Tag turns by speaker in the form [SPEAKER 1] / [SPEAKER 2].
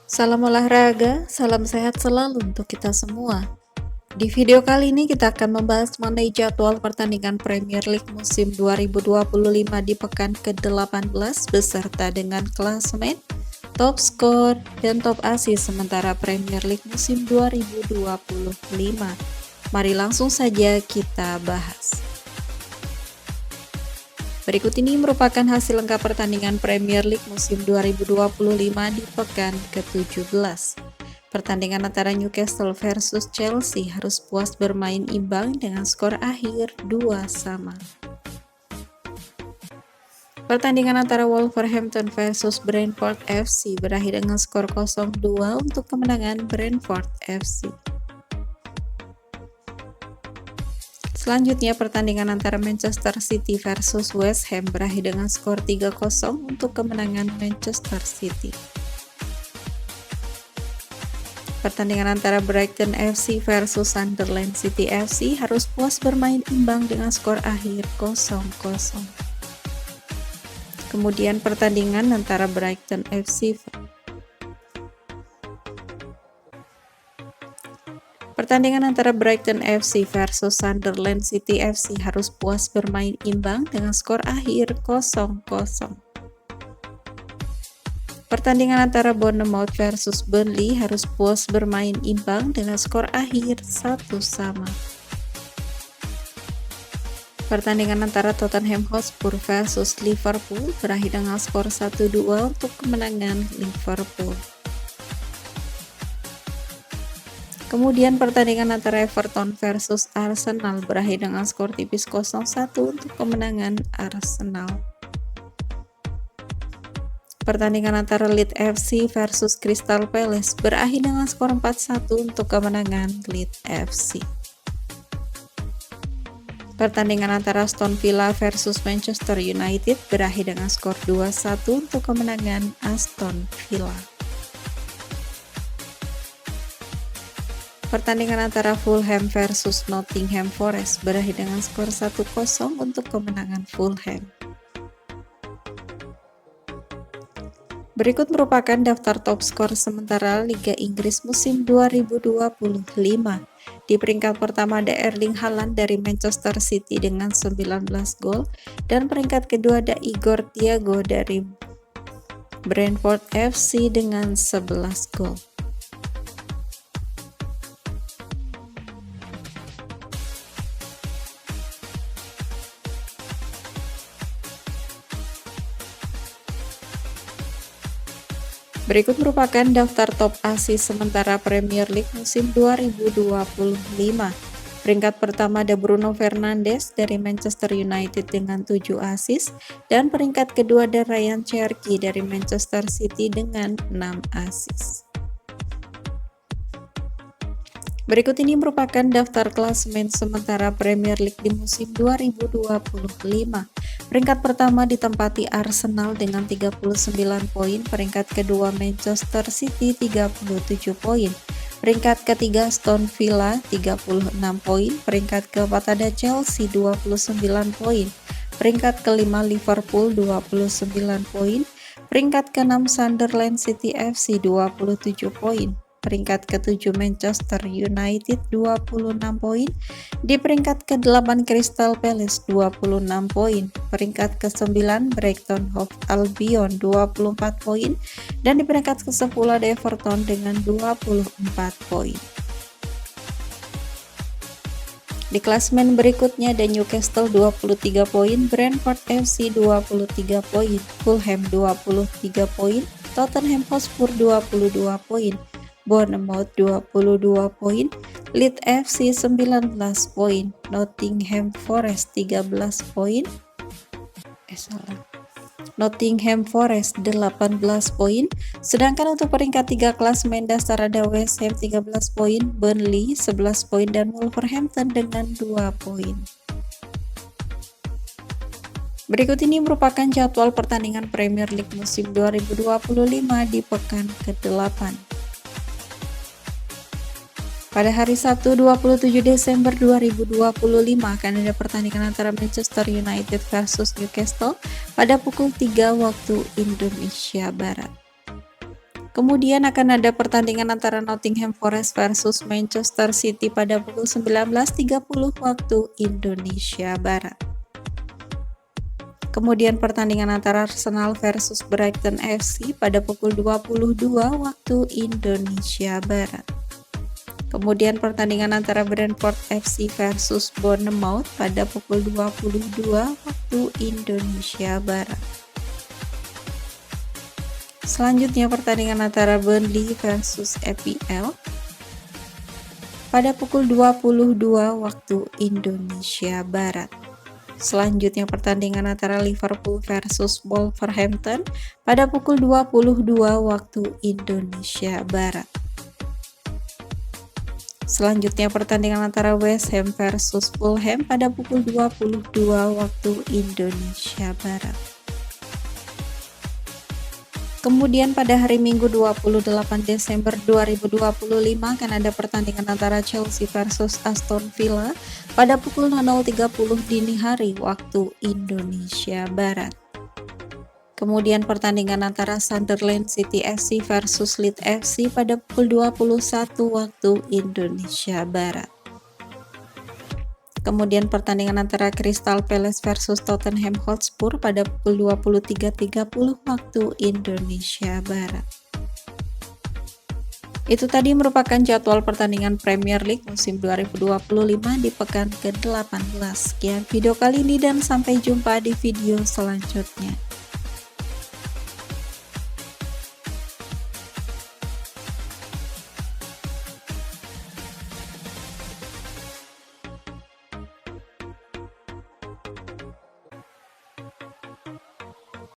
[SPEAKER 1] Salam olahraga, salam sehat selalu untuk kita semua. Di video kali ini kita akan membahas mengenai jadwal pertandingan Premier League musim 2025 di pekan ke-18 beserta dengan klasemen, top skor, dan top assist sementara Premier League musim 2025. Mari langsung saja kita bahas. Berikut ini merupakan hasil lengkap pertandingan Premier League musim 2025 di pekan ke-17. Pertandingan antara Newcastle versus Chelsea harus puas bermain imbang dengan skor akhir 2-2. Pertandingan antara Wolverhampton versus Brentford FC berakhir dengan skor 0-2 untuk kemenangan Brentford FC. Selanjutnya pertandingan antara Manchester City versus West Ham berakhir dengan skor 3-0 untuk kemenangan Manchester City. Pertandingan antara Brighton FC versus Sunderland City FC harus puas bermain imbang dengan skor akhir 0-0. Kemudian pertandingan antara Brighton FC versus Sunderland City FC harus puas bermain imbang dengan skor akhir 0-0. Pertandingan antara Bournemouth versus Burnley harus puas bermain imbang dengan skor akhir 1-1. Pertandingan antara Tottenham Hotspur versus Liverpool berakhir dengan skor 1-2 untuk kemenangan Liverpool. Kemudian pertandingan antara Everton versus Arsenal berakhir dengan skor tipis 0-1 untuk kemenangan Arsenal. Pertandingan antara Leeds FC versus Crystal Palace berakhir dengan skor 4-1 untuk kemenangan Leeds FC. Pertandingan antara Aston Villa versus Manchester United berakhir dengan skor 2-1 untuk kemenangan Aston Villa. Pertandingan antara Fulham versus Nottingham Forest berakhir dengan skor 1-0 untuk kemenangan Fulham. Berikut merupakan daftar top skor sementara Liga Inggris musim 2025. Di peringkat pertama ada Erling Haaland dari Manchester City dengan 19 gol dan peringkat kedua ada Igor Thiago dari Brentford FC dengan 11 gol. Berikut merupakan daftar top assist sementara Premier League musim 2025. Peringkat pertama ada Bruno Fernandes dari Manchester United dengan 7 assist dan peringkat kedua ada Ryan Cherki dari Manchester City dengan 6 assist. Berikut ini merupakan daftar klasemen sementara Premier League di musim 2025. Peringkat pertama ditempati Arsenal dengan 39 poin, peringkat kedua Manchester City 37 poin, peringkat ketiga Aston Villa 36 poin, peringkat keempat ada Chelsea 29 poin, peringkat kelima Liverpool 29 poin, peringkat keenam Sunderland City FC 27 poin. Peringkat ke-7 Manchester United 26 poin, di peringkat ke-8 Crystal Palace 26 poin, peringkat ke-9 Brighton Hove Albion 24 poin, dan di peringkat ke-10 ada Everton dengan 24 poin. Di klasemen berikutnya ada Newcastle 23 poin, Brentford FC 23 poin, Fulham 23 poin, Tottenham Hotspur 22 poin, Bournemouth 22 poin, Leeds FC 19 poin, Nottingham Forest 18 poin, sedangkan untuk peringkat 3 klasemen dasar ada West Ham 13 poin, Burnley 11 poin, dan Wolverhampton dengan 2 poin. Berikut ini merupakan jadwal pertandingan Premier League musim 2025 di pekan ke-8. Pada hari Sabtu 27 Desember 2025 akan ada pertandingan antara Manchester United versus Newcastle pada pukul 3 waktu Indonesia Barat. Kemudian akan ada pertandingan antara Nottingham Forest versus Manchester City pada pukul 19.30 waktu Indonesia Barat. Kemudian pertandingan antara Arsenal versus Brighton FC pada pukul 22 waktu Indonesia Barat. Kemudian pertandingan antara Brentford FC versus Bournemouth pada pukul 22 waktu Indonesia Barat. Selanjutnya pertandingan antara Burnley versus EPL pada pukul 22 waktu Indonesia Barat. Selanjutnya pertandingan antara Liverpool versus Wolverhampton pada pukul 22 waktu Indonesia Barat. Selanjutnya pertandingan antara West Ham versus Fulham pada pukul 22 waktu Indonesia Barat. Kemudian pada hari Minggu 28 Desember 2025 akan ada pertandingan antara Chelsea versus Aston Villa pada pukul 00.30 dini hari waktu Indonesia Barat. Kemudian pertandingan antara Sunderland City FC versus Leeds FC pada pukul 21 waktu Indonesia Barat. Kemudian pertandingan antara Crystal Palace versus Tottenham Hotspur pada pukul 23.30 waktu Indonesia Barat. Itu tadi merupakan jadwal pertandingan Premier League musim 2025 di pekan ke-18. Sekian video kali ini dan sampai jumpa di video selanjutnya.